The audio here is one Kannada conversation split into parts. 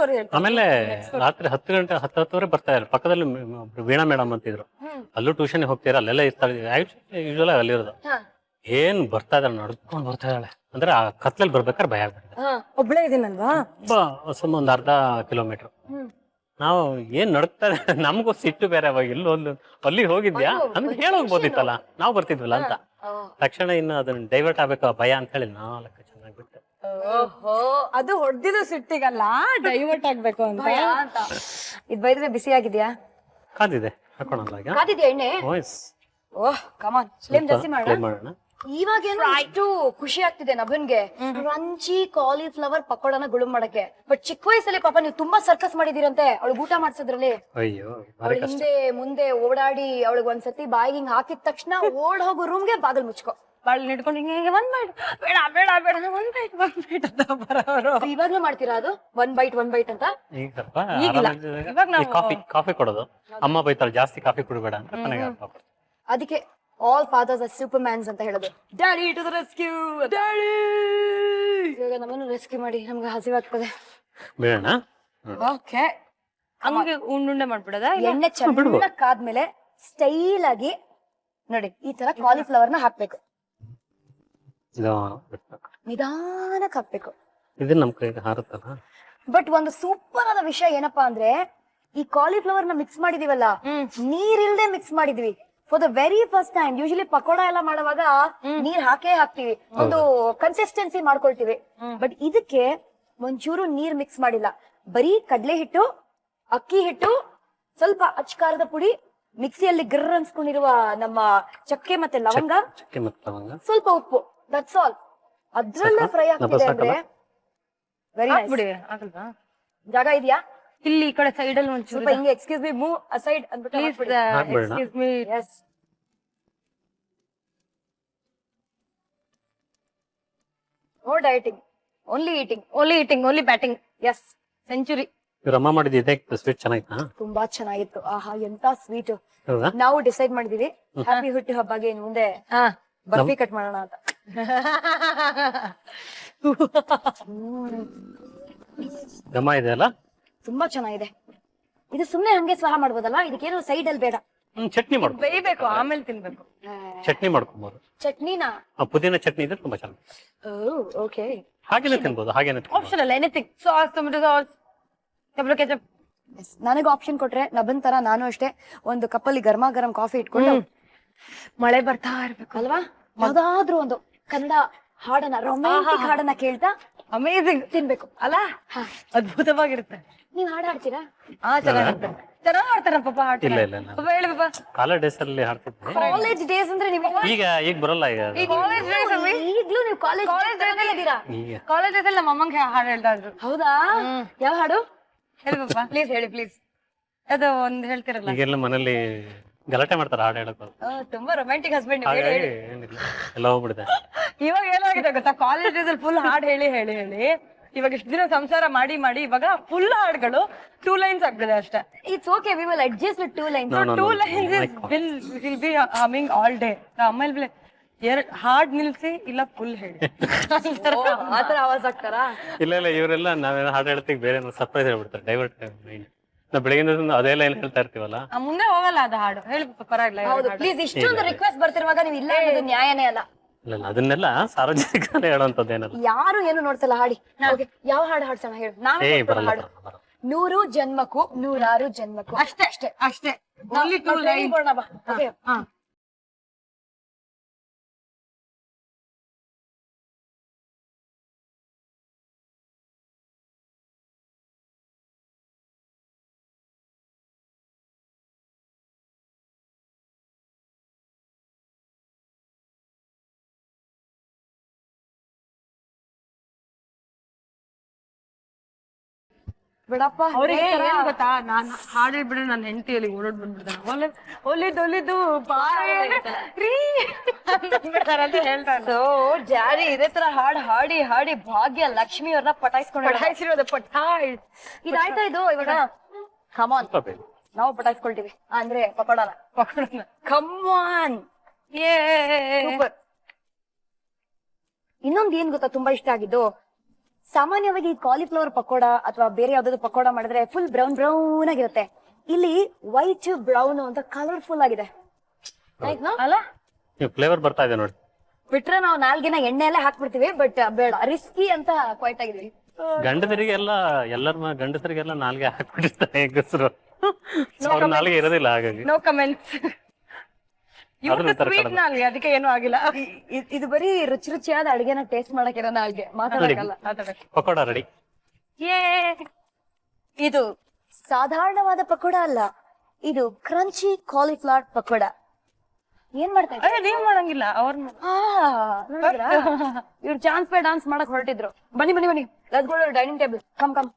ಸ್ಟೋರಿ ಹೇಳ್ತೀನಿ. ಆಮೇಲೆ ರಾತ್ರಿ 10 ಗಂಟೆ 10:10ವರೆ ಬರ್ತಾ ಇದ್ರು. ಪಕ್ಕದಲ್ಲಿ ವೀಣಾ ಮೇಡಮ್ ಅಂತಿದ್ರು, ಅಲ್ಲೂ ಟ್ಯೂಷನ್ ಹೋಗ್ತೀರಾ, ಅಲ್ಲೆಲ್ಲ ಇರ್ತಾಳೆ. ಯೂಶುವಲ್ ಅಲ್ಲಿರೋದು. ಏನ್ ಬರ್ತಾ ಇದ್ದಾಳೆ, ನಡ್ಕೊಂಡು ಬರ್ತಾ ಇದ್ದಾಳೆ ಅಂದ್ರೆ ಆ ಕತ್ಲಲ್ಲಿ ಬರ್ಬೇಕಾದ್ರೆ ಭಯ ಆಗ್ತದೆ. ಒಬ್ಳೆ ಇದೀನಲ್ವಾ, ಒಂದ್ ಅರ್ಧ ಕಿಲೋಮೀಟರ್. ನಾವು ಏನ್ ನಡ್ತಾ ಇದೆ, ನಮಗೂ ಸಿಟ್ಟು ಬೇರೆ. ಅವಾಗ ಅಲ್ಲಿ ಹೋಗಿದ್ಯಾ ಅಂದ್ರೆ ಹೇಳೋಗ್ಬೋದಿತ್ತಲ್ಲ, ನಾವು ಬರ್ತಿದ್ವಲ್ಲ ಅಂತ. ತಕ್ಷಣ ಇನ್ನು ಅದನ್ನ ಡೈವರ್ಟ್ ಆಗ್ಬೇಕು ಆ ಭಯ ಅಂತ ಹೇಳಿ 4 ಚೆನ್ನಾಗಿ ಬಿಟ್ಟೆ. ಅದು ಹೊಡೆದಿದ್ದು ಸಿಟ್ಟಿಗಲ್ಲ, ಡೈವರ್ಟ್ ಆಗ್ಬೇಕು ಅಂತ. ಇದು ಬೈದ್ರೆ ಬಿಸಿ ಆಗಿದ್ಯಾ? ಕಾದಿದೆ, ಹಾಕೋಣಲ್ಲ ಈಗ. ಕಾದಿದ್ಯಾ ಎಣ್ಣೆ? ಓಹ್ ಕಮಾನ್, ಸ್ಲಿಮ್ ಜಾಸ್ತಿ ಮಾಡೋಣ. ಇವಾಗೇನು ಇಷ್ಟು ಖುಷಿ ಆಗ್ತಿದೆ ನಭನ್ಗೆ, ರಂಚಿ ಕಾಲಿಫ್ಲವರ್ ಪಕೋಡನ ಗುಳುಂ ಮಾಡಕ್ಕೆ. ಬಟ್ ಚಿಕ್ಕ ವಯಸ್ಸಲ್ಲಿ ಪಾಪ ನೀವು ತುಂಬಾ ಸರ್ಕಸ್ ಮಾಡಿದಿರಂತೆ ಅವಳಿಗೆ ಊಟ ಮಾಡ್ಸೋದ್ರಲ್ಲಿ. ಅಯ್ಯೋ, ಅವಳ ಹಿಂದೆ ಮುಂದೆ ಓಡಾಡಿ ಅವಳಿಗೆ ಒಂದ್ಸತಿ ಬಾಯಿಗೆ ಹಿಂಗ್ ಹಾಕಿದ ತಕ್ಷಣ ಓಡ್ ಹೋಗೋ ರೂಮ್ಗೆ ಬಾಗಿಲು ಮುಚ್ಕೋ. ಬಾಳ್ ಹಿಡ್ಕೊಂಡು ಹಿಂಗೆ ಒಂದ್ ಬೈಟ್, ಬೇಡ ಬೇಡ ಬೇಡ, ಒಂದ್ ಬೈಟ್ ಅಂತ ಬರೋರು. ಇವಾಗ್ಲೂ ಮಾಡ್ತೀರಾ ಅದು ಒನ್ ಬೈಟ್ ಅಂತ? ಈಗ ಸ್ವಲ್ಪ ಕಾಫಿ ಕೊಡೋದು. ಅಮ್ಮ ಬೈತಾಳೆ, ಜಾಸ್ತಿ ಕಾಫಿ ಕುಡಿಬೇಡ ಅಂತ. ಅದಕ್ಕೆ all fathers are supermans ಅಂತ ಹೇಳೋದು. Daddy to the rescue, daddy. ಇವಾಗ ನಮ್ಮನ್ನು ರೆಸ್ಕ್ಯೂ ಮಾಡಿ, ನಮ್ಗೆ ಹಸಿವಾಗ್ತದೆ. ಬೇಡ. ಓಕೆ, ಹಂಗೆ ಉಂಡುಂಡೆ ಮಾಡ್ಬಿಡೋದ? ಎಣ್ಣೆ ಚೆನ್ನಾಗಿ ಕಾದ್ಮೇಲೆ ಸ್ಟೈಲ್ ಆಗಿ ನೋಡಿ ಈ ತರ ಕಾಲಿಫ್ಲವರ್ ನ ಹಾಕ್ಬೇಕು. ನಿಧಾನಕ್ಕೆ ಹಾಕ್ಬೇಕು. ಇದು ನಮ್ ಕೈಗೆ ಹಾರುತ್ತಲ್ಲ. ಬಟ್ ಒಂದು ಸೂಪರ್ ಆದ ವಿಷಯ ಏನಪ್ಪಾ ಅಂದ್ರೆ, ಈ ಕಾಲಿಫ್ಲವರ್ ನ ಮಿಕ್ಸ್ ಮಾಡಿದೀವಲ್ಲ, ನೀರಿಲ್ದೆ ಮಿಕ್ಸ್ ಮಾಡಿದ್ವಿ for the very first time. Usually pakoda ಎಲ್ಲ ಮಾಡುವಾಗ ನೀರ್ ಹಾಕ್ತಿವಿ, ಒಂದು ಕನ್ಸಿಸ್ಟೆನ್ಸಿ ಮಾಡ್ಕೊಳ್ತೀವಿ. ಬಟ್ ಇದಕ್ಕೆ ಒಂಚೂರು ನೀರ್ ಮಿಕ್ಸ್ ಮಾಡಿಲ್ಲ. ಬರೀ ಕಡ್ಲೆ ಹಿಟ್ಟು, ಅಕ್ಕಿ ಹಿಟ್ಟು, ಸ್ವಲ್ಪ ಅಚ್ಕಾರದ ಪುಡಿ, ಮಿಕ್ಸಿಯಲ್ಲಿ ಗರ್ರ ಅನ್ಸ್ಕೊಂಡಿರುವ ನಮ್ಮ ಚಕ್ಕೆ ಮತ್ತೆ ಲವಂಗ, ಸ್ವಲ್ಪ ಉಪ್ಪು, ದಟ್ಸ್ ಆಲ್. ಅದ್ರಲ್ಲೇ ಫ್ರೈ ಆಗ್ತಿದೆ ಅಂದ್ರೆ ವೆರಿ ನೈಸ್. ಜಾಗ ಇದೆಯಾ ಇಲ್ಲಿ ಈ ಕಡೆ ಸೈಡ್ ಅಲ್ಲಿ ಒಂಚೂರು ಸ್ವಲ್ಪ ಹಿಂಗೆ ಎಕ್ಸ್ಕ್ಯೂಸ್ ಮಿ ಮೂವ್ ಅಸೈಡ್ ಅಂದ್ಬಿಟ್ಟು excuse me. Yes, no dieting, only eating, only batting. Yes, century. ಅಮ್ಮ ಮಾಡಿದ ಇದೆ ಸ್ವೀಟ್ ಚೆನ್ನಾಗಿತ್ತಾ? ತುಂಬಾ ಚೆನ್ನಾಗಿತ್ತು. ಆಹಾ, ಎಂತ ಸ್ವೀಟ್. ನಾವು ಡಿಸೈಡ್ ಮಾಡಿದೀವಿ ಹ್ಯಾಪಿ ಹುಟ್ಟಿ ಹಬ್ಬಗೆ ಇನ್ನು ಮುಂದೆ ಬರ್ಫಿ ಕಟ್ ಮಾಡೋಣ ಅಂತ. ಘಮ ಇದೆ ಅಲ್ಲ, ತುಂಬಾ ಚೆನ್ನಾಗಿದೆ. ಇದು ಸುಮ್ನೆ ಹಂಗೆ ಸ್ವಹ ಮಾಡ್ಬೋದಲ್ಲ, ಇದಕ್ಕೇನು ಸೈಡ್ ಅಲ್ಲಿ ಬೇಡ. ಚಟ್ನಿ ಮಾಡ್ಕೊ, ಬೇಯಬೇಕು ಆಮೇಲೆ ತಿನ್ಬೇಕು. ಚಟ್ನಿ ಮಾಡ್ಕೊಬಹುದು. ಚಟ್ನಿನಾ? ಪುದೀನ ಚಟ್ನಿ ಇದ್ರೆ ತುಂಬಾ ಚೆನ್ನಾಗಿ. ಓಕೆ, ಹಾಗೇನೆ ತಿನ್ಬಹುದು, ಹಾಗೇನೆ. Optional anything, sauce, tomato sauce, tomato ketchup. ನನಗೆ ಆಪ್ಷನ್ ಕೊಟ್ರೆ ನಬನ್ ತರ ನಾನು ಅಷ್ಟೇ ಒಂದು ಕಪ್ಪಲ್ಲಿ ಗರಮ ಗರಂ ಕಾಫಿ ಇಟ್ಕೊಂಡು ಮಳೆ ಬರ್ತಾ ಇರ್ಬೇಕು ಅಲ್ವಾ, ಯಾವ್ದಾದ್ರು ಒಂದು ಕನ್ನಡ ಹಾಡನ್ನ, ರೊಮ್ಯಾಂಟಿಕ್ ಹಾಡನ್ನ ಕೇಳ್ತಾ ಅಮೇಜಿಂಗ್ ತಿನ್ಬೇಕು ಅಲ್ಲ? ಅದ್ಭುತವಾಗಿರುತ್ತೆ. ನೀವ್ ಹಾಡ್ ಹಾಡ್ತೀರಾ? ಚೆನ್ನಾಗಿ ಹಾಡ್ತಾರ ಪಾಪ. ಇಲ್ಲ ಇಲ್ಲ, ಹೇಳಿ ಪಾಪ. ಕಾಲೇಜ್ ಡೇಸ್ ಅಲ್ಲಿ ಹಾಡ್ತಿದ್ದೆ. ಕಾಲೇಜ್ ಡೇಸ್ ಅಂದ್ರೆ ನೀವು ಈಗ ಬರಲ್ಲ. ಈಗ್ಲೂ ನೀವು ಕಾಲೇಜ್ ಇದ್ದೀರಾ? ಕಾಲೇಜ್ ಡೇಸ್ ಅಲ್ಲಿ ನಮ್ಮ ಅಮ್ಮಂಗೆ ಹಾಡು ಹೇಳ್ತಾ ಇದ್ರು. ಹೌದಾ? ಯಾವ ಹಾಡು ಹೇಳಿ ಪಾಪ, ಪ್ಲೀಸ್ ಹೇಳಿ ಪ್ಲೀಸ್. ಅದು ಒಂದ್ ಹೇಳ್ತಿರಲ್ಲ, ಈಗೆಲ್ಲ ಮನೇಲಿ ಗಲಾಟೆ ಮಾಡ್ತಾರ ಹಾಡು ಹೇಳಕ್. ತುಂಬಾ ರೊಮ್ಯಾಂಟಿಕ್ ಹಸ್ಬೆಂಡ್. ಎಲ್ಲ ಹೋಗ್ಬಿಡಿದೆ. ಇವಾಗ ಏನಾಗಿದೆ ಗೊತ್ತಾ, ಕಾಲೇಜ್ ಡೇಸ್ ಅಲ್ಲಿ ಫುಲ್ ಹಾಡು ಹೇಳಿ ಹೇಳಿ ಹೇಳಿ ಇವಾಗ ಇಷ್ಟು ದಿನ ಸಂಸಾರ ಮಾಡಿ ಮಾಡಿ ಇವಾಗ ಫುಲ್ ಹಾಡುಗಳು 2 ಲೈನ್ಸ್ ಆಗ್ಬಿಡಿದೆ ಅಷ್ಟೇ. It's okay, we will adjust with 2 lines. 2 lines will be humming all day. ಆಮೇಲೆ ಹಾಡ್ ನಿಲ್ಸಿ ಇಲ್ಲ ಫುಲ್ ಹೇಳಿ ಆತರ ಆವಾಜ್ ಆಗ್ತಾರಾ? ಇಲ್ಲ ಇಲ್ಲ, ಇವರೆಲ್ಲ ನಾವೇನೋ ಹಾಡು ಹೇಳ್ತೀವಿ, ಬೇರೆ ಸರ್ಪ್ರೈಸ್ ಹೇಳ್ಬಿಡ್ತಾರೆ, ಡೈವರ್ಟ್ ಮೈಂಡ್. ನಾವು ಬೆಳಗಿನ ಅದೇ ಲೈನ್ ಹೇಳ್ತಾ ಇರ್ತೀವಲ್ಲ, ಮುಂದೆ ಹೋಗಲ್ಲ ಅದು ಹಾಡು. ಹೇಳಿ ಪರವಾಗಿಲ್ಲ. ಹೌದು, ಪ್ಲೀಸ್. ಇಷ್ಟೊಂದು ರಿಕ್ವೆಸ್ಟ್ ಬರ್ತಿರುವಾಗ ನೀವು ಇಲ್ಲ ಅನ್ನೋದು ನ್ಯಾಯನೇ ಅಲ್ಲ. ಇಲ್ಲ ಅದನ್ನೆಲ್ಲ ಸಾರ್ವಜನಿಕ ಹೇಳುವಂತದ್ದೇನಲ್ಲ. ಯಾರು ಏನು ನೋಡ್ತಲ್ಲ, ಹಾಡಿ. ಯಾವ ಹಾಡು ಹಾಡ್ಸೋಣ ಹೇಳಿ? ನಾವೇ ಹಾಡು. 100 ಜನ್ಮಕ್ಕೂ 106 ಜನ್ಮಕ್ಕೂ. ಅಷ್ಟೇ ಅಷ್ಟೇ ಅಷ್ಟೇ. ಬಿಡಪ್ಪ, ಅವ್ರಿಗೆ ಏನ್ ಗೊತ್ತಾ, ನಾನ್ ಹಾಡು ಹೇಳ್ಬಿಡ್ರೆ ನನ್ನ ಹೆಂಡತಿ ಅಲ್ಲಿ ಓಡೋಡ್ ಬಂದ್ಬಿಡ್ತಾನೆ. ಒಲಿದು ಅಂತ ಹೇಳ್ತಾರೆ. ಸೊ ಜಾರಿ ಇದೇ ತರ ಹಾಡು ಹಾಡಿ ಹಾಡಿ ಭಾಗ್ಯ ಲಕ್ಷ್ಮಿ ಅವ್ರನ್ನ ಪಟಾಯಿಸಿರೋದು. ಇದಾಯ್ತಾ ಇದು? ಇವಾಗ ಕಮಾನ್, ನಾವು ಪಟಾಯಿಸ್ಕೊಳ್ತೀವಿ ಅಂದ್ರೆ ಪಕೋಡನ. ಕಮಾನ್, ಸೂಪರ್. ಇನ್ನೊಂದು ಏನ್ ಗೊತ್ತಾ ತುಂಬಾ ಇಷ್ಟ ಆಗಿದ್ದು, ಸಾಮಾನ್ಯವಾಗಿ ಕಾಲಿಫ್ಲವರ್ ಪಕೋಡ ಅಥವಾ ಬೇರೆ ಯಾವ್ದಾದ್ರು ಪಕೋಡ ಮಾಡಿದ್ರೆ ಫುಲ್ ಬ್ರೌನ್ ಬ್ರೌನ್ ಆಗಿರುತ್ತೆ. ಇಲ್ಲಿ ವೈಟ್ ಬ್ರೌನ್ ಅಂತ ಕಲರ್ಫುಲ್ ಆಗಿದೆ. ಅಲ್ಲ ಫ್ಲೇವರ್ ಬರ್ತಾ ಇದೆ ನೋಡಿ. ಬಿಟ್ರೆ ನಾವು ನಾಲ್ಗಿನ ಎಣ್ಣೆಲ್ಲೇ ಹಾಕ್ಬಿಡ್ತೀವಿ, ಬಟ್ ಬೇಡ, ರಿಸ್ಕಿ ಅಂತ ಕ್ವೈಟ್ ಆಗಿದೀವಿ. ಗಂಡಸರಿಗೆಲ್ಲ ನಾಲ್ಗೆ ಹಾಕ್ಬಿಟ್ಟಿರ್ತಾರೆ ಹೆಂಗಸರು. ಅವ್ರ ನಾಲ್ಗೆ ಇರೋದಿಲ್ಲ, ಹಾಗಾಗಿ ನೋ ಕಮೆಂಟ್ಸ್. ಸ್ವೀಟ್ ನಾಲ್ಗೆ, ಅದಕ್ಕೆ ಏನೂ ಆಗಿಲ್ಲ. ಇದು ಬರೀ ರುಚಿ ರುಚಿಯಾದ ಅಡಿಗೆನ ಟೇಸ್ಟ್ ಮಾಡಕ್ಕಿರೋ ನಾಲ್ಗೆ, ಮಾತಾಡಕ್ಕಲ್ಲ. ಪಕೋಡ ರೆಡಿ. ಇದು ಸಾಧಾರಣವಾದ ಪಕೋಡ ಅಲ್ಲ, ಇದು ಕ್ರಂಚಿ ಕಾಲಿಫ್ಲವರ್ ಪಕೋಡ. ಏನ್ ಮಾಡ್ತಾ ಇದ್ದಾರೆ? ನೀವ್ ಮಾಡಂಗಿಲ್ಲ, ಅವ್ರನ್ನ. ಇವ್ರು ಚಾನ್ಸ್ ಪೇ ಡಾನ್ಸ್ ಮಾಡಕ್ ಹೊರಟಿದ್ರು. ಬನ್ನಿ ಬನ್ನಿ ಬನ್ನಿ, let's go to dining table. Come come.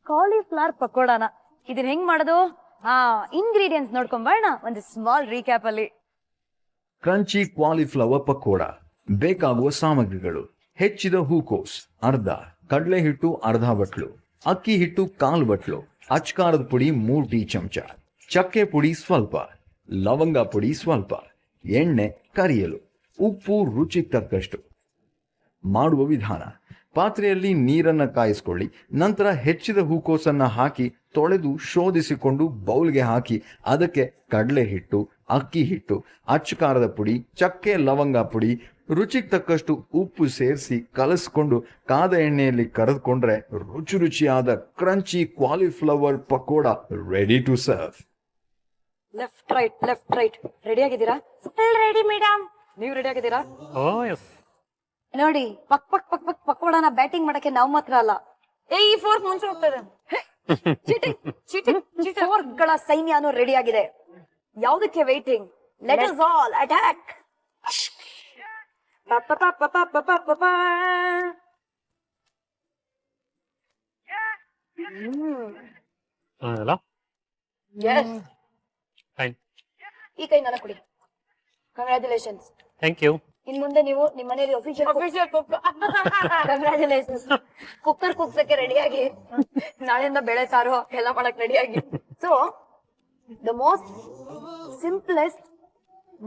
Cauliflower ಪಕೋಡಾನ ಇದನ್ನ ಹೆಂಗ್ ಮಾಡೋದು? ಇಂಗ್ರೀಡಿಯೆಂಟ್ಸ್ ನೋಡ್ಕೊಂಡ್ ಬರೋಣ ಒಂದು ಸ್ಮಾಲ್ ರೀಕ್ಯಾಪ್ ಅಲ್ಲಿ. ಕ್ರಂಚಿ ಕಾಲಿಫ್ಲವರ್ ಪಕೋಡ ಬೇಕಾಗುವ ಸಾಮಗ್ರಿಗಳು: ಹೆಚ್ಚಿದ ಹೂಕೋಸ್ ಅರ್ಧ, ಕಡಲೆ ಹಿಟ್ಟು ಅರ್ಧ ಬಟ್ಲು, ಅಕ್ಕಿ ಹಿಟ್ಟು 1/4 ಬಟ್ಲು, ಅಚ್ಕಾರದ ಪುಡಿ 3 ಟೀ ಚಮಚ, ಚಕ್ಕೆ ಪುಡಿ ಸ್ವಲ್ಪ, ಲವಂಗ ಪುಡಿ ಸ್ವಲ್ಪ, ಎಣ್ಣೆ ಕರಿಯಲು, ಉಪ್ಪು ರುಚಿಗೆ ತಕ್ಕಷ್ಟು. ಮಾಡುವ ವಿಧಾನ: ಪಾತ್ರೆಯಲ್ಲಿ ನೀರನ್ನ ಕಾಯಿಸ್ಕೊಳ್ಳಿ. ನಂತರ ಹೆಚ್ಚಿದ ಹೂಕೋಸನ್ನ ಹಾಕಿ ತೊಳೆದು ಶೋಧಿಸಿಕೊಂಡು ಬೌಲ್ಗೆ ಹಾಕಿ ಅದಕ್ಕೆ ಕಡಲೆ ಹಿಟ್ಟು, ಅಕ್ಕಿ ಹಿಟ್ಟು, ಅಚ್ಚಕಾರದ ಪುಡಿ, ಚಕ್ಕೆ ಲವಂಗ ಪುಡಿ, ರುಚಿಗೆ ತಕ್ಕಷ್ಟು ಉಪ್ಪು ಸೇರಿಸಿ ಕಲಸ್ಕೊಂಡು ಕಾದ ಎಣ್ಣೆಯಲ್ಲಿ ಕರೆದುಕೊಂಡ್ರೆ ರುಚಿ ರುಚಿಯಾದ crunchy cauliflower pakoda ready to serve. Left right ready ಆಗಿದ್ದೀರಾ? Ready madam. ನೀವು ರೆಡಿ ಆಗಿದ್ದೀರಾ? Oh yes. ನೋಡಿ, ಪಕ್ ಪಕ್ ಪಕ್ ಪಕ್ ಪಕೋಡನ ಬ್ಯಾಟಿಂಗ್ ಮಾಡಕ್ಕೆ ನಾವು ಮಾತ್ರ ಅಲ್ಲ, ಈ ಫೋರ್ಕ್ ಮುಂಚೆ ಹೋಗ್ತದೆ. ಫೋರ್ಕ್ ಗಳ ಸೈನ್ಯನೂ ರೆಡಿ ಆಗಿದೆ. ಯಾವುದಕ್ಕೆ waiting? Let us all attack. ಈ ಕೈ ನನಗೆ ಕೊಡಿ. ಕಂಗ್ರಾಚುಲೇಷನ್ಸ್. Thank you. ಇನ್ ಮುಂದೆ ನೀವು ನಿಮ್ಮ ಮನೆಯಲ್ಲಿ ಅಫಿಷಿಯಲ್ ಕಂಗ್ರಾಚುಲೇಷನ್ಸ್. ಕುಕ್ಕರ್ ಕುಗ್ಸಕ್ಕೆ ರೆಡಿಯಾಗಿ, ನಾಳೆಯಿಂದ ಬೇಳೆ ಸಾರು ಎಲ್ಲ ಮಾಡಕ್ ರೆಡಿಯಾಗಿ. ಸೊ ದ ಮೋಸ್ಟ್ ಸಿಂಪ್ಲೆಸ್ಟ್,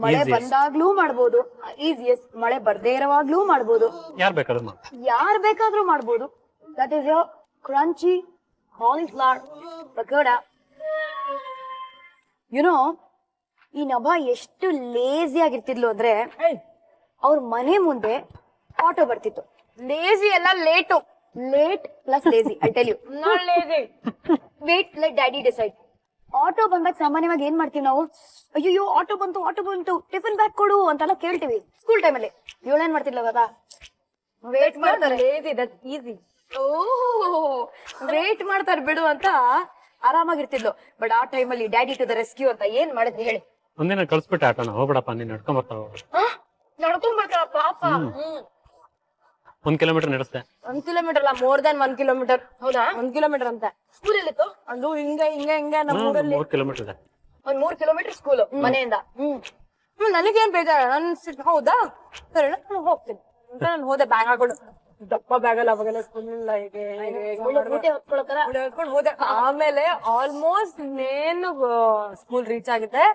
ಮಳೆ ಬಂದಾಗ್ಲೂ ಮಾಡ್ಬೋದು, ಈಸಿಯೆಸ್ಟ್ ಮಳೆ ಬರ್ದೇ ಇರೋವಾಗ್ಲೂ ಮಾಡ್ಬೋದು, ಯಾರ್ ಬೇಕಾದ್ರೂ ಮಾಡ್ಬೋದು. That is your crunchy cauliflower pakoda. YONO, ಈ ನಭ ಎಷ್ಟು ಲೇಜಿ ಆಗಿರ್ತಿದ್ಲು ಅಂದ್ರೆ, ಅವ್ರ ಮನೆ ಮುಂದೆ ಆಟೋ ಬರ್ತಿತ್ತು. ಲೇಜಿ ಎಲ್ಲ late. Late plus lazy, I tell you. Not lazy. Wait let daddy decide. Auto ಬಂದಾಗ ಸಾಮಾನ್ಯವಾಗಿ ಏನ್ ಮಾಡ್ತೀವಿ ನಾವು? ಅಯ್ಯೋ ಆಟೋ ಬಂತು, ಟಿಫಿನ್ ಬ್ಯಾಗ್ ಕೊಡು ಅಂತೆಲ್ಲ ಕೇಳ್ತೀವಿ. ಸ್ಕೂಲ್ ಟೈಮಲ್ಲಿ ಇವಳೇನ್ ಮಾಡ್ತಿದ್ಲ ಗೊತ್ತಾ? ವೇಟ್ ಮಾಡ್ತಾರೆ. Lazy, that's easy. ವೇಟ್ ಮಾಡ್ತಾರೆ ಬಿಡು ಅಂತ ಆರಾಮಾಗಿರ್ತಿದ್ಲು. ಬಟ್ ಆ ಟೈಮಲ್ಲಿ ಡ್ಯಾಡಿ ಟು ದ ರೆಸ್ಕ್ಯೂ ಅಂತ ಏನ್ ಮಾಡಿದ್ರಿ ಹೇಳಿ? ಒಂದಿನ ಕಳ್ಸ್ಬಿಟ್ಟೆ ಆಟೋನ, ಹೋಗ್ಬಿಡಪ್ಪ ನೀನ್ ನಡ್ಕೊಂಡ್ ಬರ್ತಾವ. ನಡ್ಕೊಂಡ್ ಬರ್ತಾರ ಪಾಪ. 1 ಕಿಲೋಮೀಟರ್ ನಡೆಸ್ದೆ. 1 ಕಿಲೋಮೀಟರ್ ಅಲ್ಲ, ಮೋರ್ ದನ್ 1 ಕಿಲೋಮೀಟರ್. ಹೌದಾ? 1 ಕಿಲೋಮೀಟರ್ ಅಂತ ಸ್ಕೂಲ್ ಎಲ್ಲಿತ್ತು? ಅದು ಹಿಂಗ ನಮ್ಮ ಊರಲ್ಲಿ 3 ಕಿಲೋಮೀಟರ್ ಇದೆ. ಒಂದ್ 3 ಕಿಲೋಮೀಟರ್ ಸ್ಕೂಲ್ ಮನೆಯಿಂದ. ನನಗೇನ್ ಬೇಜಾರ, ಹೌದಾ ಸರಿ ನಾನು ಹೋಗ್ತೀನಿ ಅಂತ ನಾನು ಹೋದೆ. ಬ್ಯಾಗ್ ಹಾಕೊಂಡು, ದಪ್ಪ ಬ್ಯಾಗ್ ಅಲ್ಲ ಅವಾಗೆಲ್ಲ ಸ್ಕೂಲ್ ಹೊತ್ಕೊಂಡು ಹೋದೆ. ಆಮೇಲೆ ಆಲ್ಮೋಸ್ಟ್ ಇನ್ನೇನು ಸ್ಕೂಲ್ ರೀಚ್ ಆಗಿದೆ.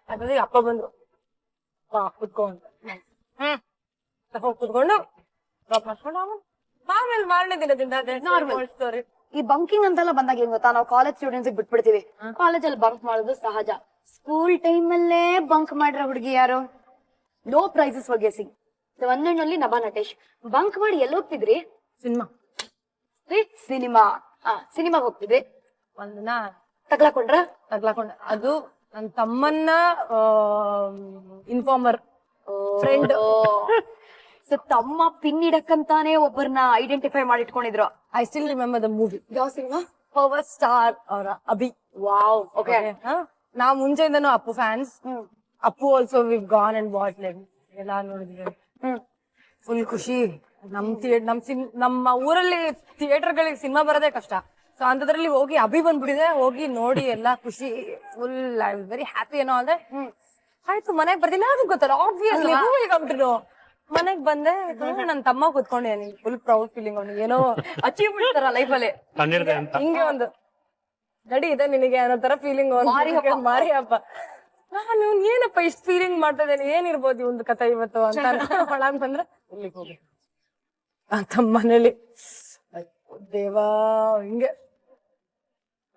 ಅದ್ರಲ್ಲಿ ಅಪ್ಪ ಬಂದ್ರು, ಕುತ್ಕೊಂಡು ಹೋಗಿ ಕುತ್ಕೊಂಡು ಡ್ರಾಪ್ ಮಾಡ್ಕೊಂಡು ಆಮೇಲೆ ಮಾರನೇ ದಿನದಿಂದ ಸ್ಟೋರಿ. ಈ ಬಂಕಿಂಗ್ ಅಂತೆಲ್ಲ ಬಂದಾಗ ಏನ್ ಗೊತ್ತಾ, ನಾವು ಕಾಲೇಜ್ ಸ್ಟೂಡೆಂಟ್ಸ್ ಬಿಟ್ಬಿಡ್ತೀವಿ. ಕಾಲೇಜಲ್ಲಿ ಬಂಕ್ ಮಾಡೋದು ಸಹಜ. ಸ್ಕೂಲ್ ಟೈಮ್ ಅಲ್ಲೇ ಬಂಕ್ ಮಾಡಿರೋ ಹುಡುಗಿ ಯಾರು? No prizes for guessing. 11ರಲ್ಲಿ ನಭಾ ನಟೇಶ್ ಬಂಕ್ ಮಾಡಿ ಎಲ್ಲಿ ಹೋಗ್ತಿದ್ರಿ? ಸಿನಿಮಾಗ್ ಹೋಗ್ತಿದ್ರಿ. ಒಂದಿನ ತಗ್ಲಾಕೊಂಡ್ರ? ಅದು ನನ್ನ ತಮ್ಮನ್ನ ಇನ್ಫಾರ್ಮರ್ ಫ್ರೆಂಡ್. ಸೊ ತಮ್ಮ ಪಿನ್ ಇಡಕ್ಕಂತಾನೆ ಒಬ್ಬರನ್ನ ಐಡೆಂಟಿಫೈ ಮಾಡಿ ಇಟ್ಕೊಂಡಿದ್ರು. I still remember the movie. ಯಾವ ಸಿನಿಮಾ? ಪವರ್ ಸ್ಟಾರ್ ಅವರ ಅಭಿ. ವಾವ್. ಓಕೆ. ನಾವು ಮುಂಚೆಯಿಂದನೂ Appu fans. Appu also we gone and watch ಎಲ್ಲ ನೋಡಿದ್ವಿ. ಫುಲ್ ಖುಷಿ. ನಮ್ಮ ಊರಲ್ಲಿ ಥಿಯೇಟರ್ಗಳಿಗೆ ಸಿನಿಮಾ ಬರೋದೇ ಕಷ್ಟ. ಸೊ ಅಂತದ್ರಲ್ಲಿ ಹೋಗಿ ಅಭಿ ಬಂದ್ಬಿಟ್ಟಿದೆ, ಹೋಗಿ ನೋಡಿ ಎಲ್ಲ ಖುಷಿ. Full I was very happy ಏನೋ ಅಂದ್ರೆ. ಆಯ್ತು ಮನೆಗ್ ಬರ್ತೀನಿ, ಅದು ಗೊತ್ತಲ್ಲ ಆಬ್ವಿಯಸ್ಲಿ ಹೋಗ್ಬಿಟ್ಟಿರು. ಮನೆಗ್ ಬಂದೆ, ನನ್ ತಮ್ಮ ಕೂತ್ಕೊಂಡಿದ್ದೀನಿ. Full proud feeling. ಅವ್ನಿಗೆ ಏನೋ ಅಚೀವ್ಮೆಂಟ್ ತರ ಲೈಫಲ್ಲಿ ಹಿಂಗೆ ಒಂದು ನಡಿ ಇದೆ ನಿನಗೆ ಅನ್ನೋ ತರ ಫೀಲಿಂಗ್. ಮಾರಿ ಹಬ್ಬ. ನಾನು ಏನಪ್ಪ ಇಷ್ಟು ಫೀಲಿಂಗ್ ಮಾಡ್ತಾ ಇದ್ದೇನೆ, ಏನಿರ್ಬೋದು ಒಂದು ಕಥೆ ಇವತ್ತು ಅಂತ ಒಳಗ್ ಬಂದ್ರೆ ಇಲ್ಲಿಗೆ ಹೋಗಿ ಅಂತ ಮನೇಲಿ ದೇವಾ ಹಿಂಗೆ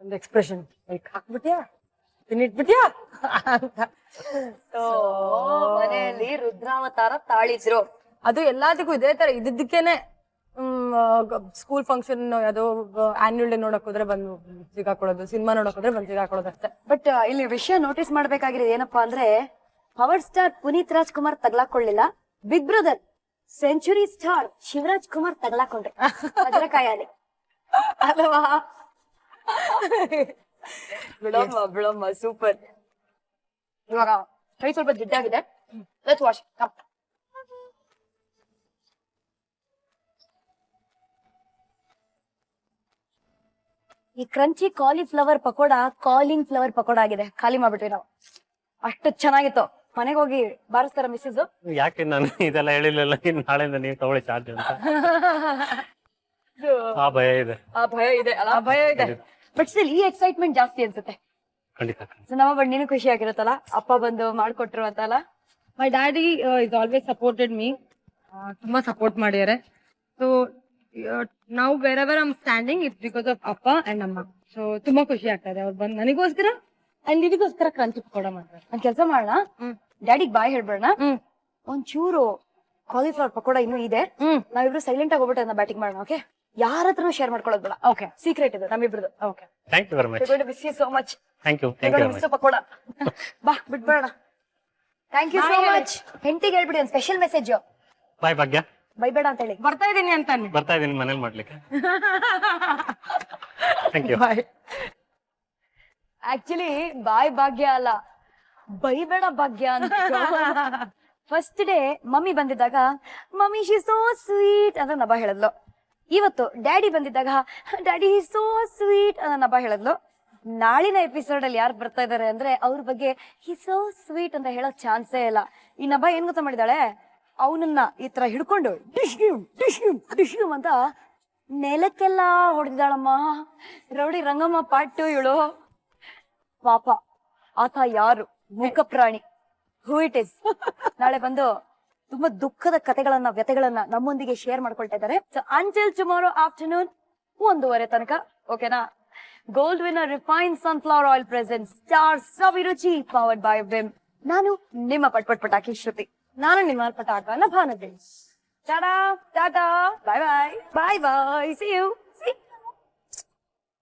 ಒಂದು ಎಕ್ಸ್ಪ್ರೆಷನ್ ಲೈಕ್ ಹಾಕ್ಬಿಟ್ಯಾ ತಿನ್ನಿಟ್ಬಿಟ್ಯಾ ಅಂತ ಸೊ ಮನೆಯಲ್ಲಿ ರುದ್ರಾವತಾರ ತಾಳಿದ್ರು. ಅದು ಎಲ್ಲದಕ್ಕೂ ಇದೇ ತರ ಇದ್ದಕ್ಕೇನೆ ಸ್ಕೂಲ್ ಫಂಕ್ಷನ್ ಯಾವ್ದೋ ಆನ್ಯುವಲ್ ಡೇ ನೋಡಕ್ ಹೋದ್ರೆ ಬಂದು ಸಿಗಾಕೊಳ್ಳೋದು, ಸಿನಿಮಾ ನೋಡಕ್ ಹೋದ್ರೆ ಬಂದು ಸಿಗಾಕೊಳ್ಳೋದು ಅಷ್ಟೇ. ಬಟ್ ಇಲ್ಲಿ ವಿಷಯ ನೋಟಿಸ್ ಮಾಡ್ಬೇಕಾಗಿರೋದು ಏನಪ್ಪಾ ಅಂದ್ರೆ ಪವರ್ ಸ್ಟಾರ್ ಪುನೀತ್ ರಾಜ್ಕುಮಾರ್ ತಗ್ಲಾಕೊಳ್ಳಿಲ್ಲ, big brother century star Shivaraj Kumar ತಗ್ಲಾಕೊಂಡ್ರೆ ಭದ್ರಕಾಯಲ್ಲಿ ಅಲ್ವಾ? ಬಿಡಮ್ಮ ಸೂಪರ್. ಇವಾಗ ಕೈ ಸ್ವಲ್ಪ ಜಿಡ್ಡಾಗಿದೆ. Let's wash. ಈ crunchy cauliflower pakoda calling flower pakoda ಆಗಿದೆ. ಖಾಲಿ ಮಾಡ್ಬಿಟ್ವಿ ನಾವು. ಅಷ್ಟು ಚೆನ್ನಾಗಿತ್ತು. ಮನೆಗೆ ಹೋಗಿ ಬಾರಿಸ್ತಾರ ಮಿಸ್ಸಸ್. ಯಾಕೆ ನಾನು ಇದೆಲ್ಲ ಹೇಳಿಲ್ಲ, ಇನ್ನು ನಾಳೆಯಿಂದ ನೀವು ತಗೊಳ್ಳಿ ಚಾರ್ಜ್ ಅಂತ ಆ ಭಯ ಇದೆ. ಆ ಭಯ ಇದೆ ಅಲ್ಲ? ಆ ಭಯ ಇದೆ. ಬಟ್ ಸ್ಟಿಲ್ ಈ ಎಕ್ಸೈಟ್ಮೆಂಟ್ ಜಾಸ್ತಿ ಅನ್ಸುತ್ತೆ. ಖಂಡಿತ. ಸೊ ನಮ್ಮ ಬಟ್ ನೀನು ಖುಷಿ ಆಗಿರುತ್ತಲ್ಲ ಅಪ್ಪ ಬಂದು ಮಾಡ್ಕೊಟ್ರು ಅಂತಲ್ಲ? My daddy is always supported me. ತುಂಬಾ ಸಪೋರ್ಟ್ ಮಾಡಿದ್ದಾರೆ. ಸೊ ನಾವು wherever I'm standing it's because of ಅಪ್ಪ ಅಂಡ್ ಅಮ್ಮ. ಸೊ ತುಂಬಾ ಖುಷಿ ಆಗ್ತಾ ಇದೆ ಅವ್ರು ಬಂದು ನನಗೋಸ್ಕರ ಅಂಡ್ ಇದಕ್ಕೋಸ್ಕರ ಕ್ರಂಚಿ ಪಕೋಡ ಮಾಡ್ತಾರೆ. ಒಂದ್ ಕೆಲ್ಸ ಮಾಡೋಣ, ಡ್ಯಾಡಿಗ್ ಬಾಯ್ ಹೇಳ್ಬೇಡ, ಒಂಚೂರು ಕಾಲಿಫ್ಲವರ್ ಪಕೋಡ ಇನ್ನೂ ಇದೆ, ನಾವಿಬ್ರು ಸೈಲೆಂಟ್ ಆಗಿ ಹೋಗ್ಬಿಟ್ಟು ಅದನ್ನ ಬ್ಯಾಟಿಂಗ್ ಮಾಡೋಣ. ಓಕೆ? ಯಾರ ಹತ್ರನೂ ಶೇರ್ ಮಾಡ್ಕೊಳ್ಳೋದು ಬೇಡ. ಓಕೆ? ಸೀಕ್ರೆಟ್ ಇದೆ ನಮ್ಮಿಬ್ರದ್ದು. Okay? Thank you very much. Miss you so much. Thank you very much. Pakoda ಬಾ ಬಿಟ್ಬೇಡ. Thank you so much. ಹೆಂಡತಿಗೆ ಹೇಳ್ಬಿಡಿ ಒಂದು ಸ್ಪೆಷಲ್ ಮೆಸೇಜ್. ಬಾಯ್ ಭಾಗ್ಯ. ಬೈಬೇಡ ಅಂತ ಹೇಳಿ. ಬರ್ತಾ ಇದೀನಿ ಅಂತಾನೆ. ಬರ್ತಾ ಇದೀನಿ ಮನೇಲಿ ಮಾಡ್ಲಿಕ್ಕೆ. Thank you. Bye. Actually bye Bhagya ಅಲ್ಲ, ಬೈಬೇಡ ಭಾಗ್ಯ ಅಂತ. ಫಸ್ಟ್ ಡೇ ಮಮ್ಮಿ ಬಂದಿದ್ದಾಗ ಮಮ್ಮಿ ಶಿ ಸೋ ಸ್ವೀಟ್ ಅಂತ ನಬ ಹೇಳಿದ್ಲು. ಇವತ್ತು ಡ್ಯಾಡಿ ಬಂದಿದ್ದಾಗ ಡ್ಯಾಡಿ ಸೋ ಸ್ವೀಟ್ ಅಂತ ನಬ ಹೇಳಿದ್ಲು. ನಾಳಿನ ಎಪಿಸೋಡ್ ಅಲ್ಲಿ ಯಾರು ಬರ್ತಾ ಇದಾರೆ ಅಂದ್ರೆ ಅವ್ರ ಬಗ್ಗೆ ಹಿ ಸೋ ಸ್ವೀಟ್ ಅಂತ ಹೇಳೋ ಚಾನ್ಸೇ ಇಲ್ಲ. ಈ ನಬ ಏನ್ ಗೊತ್ತಾ ಮಾಡಿದಾಳೆ, ಅವನನ್ನ ಈ ತರ ಹಿಡ್ಕೊಂಡು ಡಿಶ್ಯೂಮ್ ಅಂತ ನೆಲಕ್ಕೆಲ್ಲ ಹೊಡೆದಿದ್ದಾಳಮ್ಮ. ರೌಡಿ ರಂಗಮ್ಮ ಪಾಟು ಇವಳು. ಪಾಪ ಆತ ಯಾರು? ಮೂಕ ಪ್ರಾಣಿ. ಹೂ ಇಟ್ ಇಸ್? ನಾಳೆ ಬಂದು ತುಂಬಾ ದುಃಖದ ಕಥೆಗಳನ್ನ ವ್ಯಥೆಗಳನ್ನ ನಮ್ಮೊಂದಿಗೆ ಶೇರ್ ಮಾಡ್ಕೊಳ್ತಾ ಇದ್ದಾರೆ. ಸೊ ಅಂಟಿಲ್ ಟುಮಾರೋ ಆಫ್ಟರ್ನೂನ್ 1:30 ತನಕ. ಓಕೆನಾ? Gold winner refine sunflower oil present star Saviruchi powered by Vim. ನಾನು ನಿಮ್ಮ ಪಟ್ಪಟ್ ಪಟಾಕಿ ಶ್ರುತಿ. ನಾನು ನಿಮ್ಮ ಪಟಾಕ ಭಾನುದೇವಿ. ಟಾಟಾ ಟಾಟಾ ಬಾಯ್ ಬಾಯ್ ಬಾಯ್ ಬಾಯ್ ಸಿ ಯು.